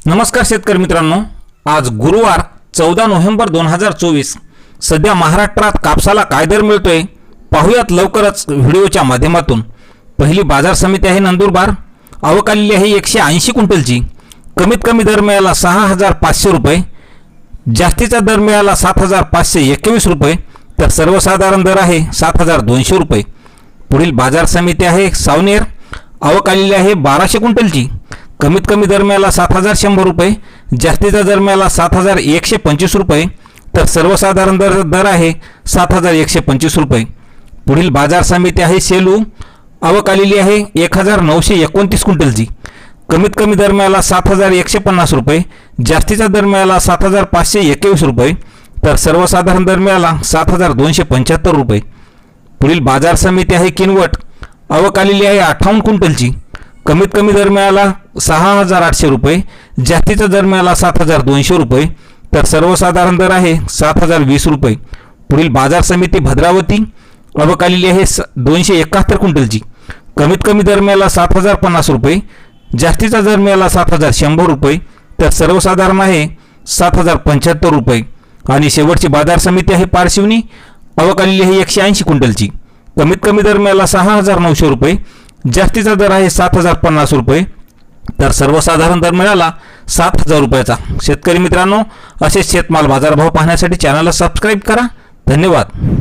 नमस्कार शेतकरी मित्रांनो, आज गुरुवार 14 नोव्हेंबर 2024. सध्या महाराष्ट्रात कापसाला काय दर मिळतोय पाहूयात लवकरच व्हिडिओच्या माध्यमातून. पहिली बाजार समिती आहे नंदुरबार. आवक आलेली आहे 180 क्विंटलची. कमीत कमी दर मिळाला 6500 रुपये, जास्तीचा दर मिळाला 7521 रुपये, तर सर्वसाधारण दर आहे 7200 रुपये. पुढील बाजार समिती आहे सावनेर. आवक आलेली आहे 1200 क्विंटलची. कमीत कमी दर मिळाला 7100 रुपये, जास्तीचा दर मिळाला 7125 रुपये, तर सर्वसाधारण दर आहे 7125 रुपये. पुढील बाजार समिती आहे सेलू. आवक आलेली आहे 1929 क्विंटलची. कमीत कमी दर मिळाला 7150 रुपये, जास्तीचा दर मिळाला 7521 रुपये, तर सर्वसाधारण दर मिळाला 7275 रुपये. पुढील बाजार समिती आहे किनवट. आवक आलेली आहे 58 क्विंटलची. कमीत कमी दर मिळाला 6800 रुपये, जास्तीचा दर मिळाला 7200 रुपये, तर सर्वसाधारण दर आहे 7020 रुपये. पुढील बाजार समिती भद्रावती. आवक आलेली आहे 271 क्विंटलची. कमीत कमी दर मिळाला 7050 रुपये, जास्तीचा दर मिळाला 7100 रुपये, तर सर्वसाधारण आहे 7075 रुपये. आणि शेवटची बाजार समिती आहे पारशिवनी. आवक आलेली आहे 180 क्विंटलची. कमीत कमी दर मिळाला 6900 रुपये, जास्तीचा दर आहे 7050 रुपये, तर सर्वसाधारण दर मिळाला 7000 रुपयाचा. शेतकरी मित्रांनो, असेच शेतमाल बाजारभाव पाहण्यासाठी चॅनलला सबस्क्राईब करा. धन्यवाद.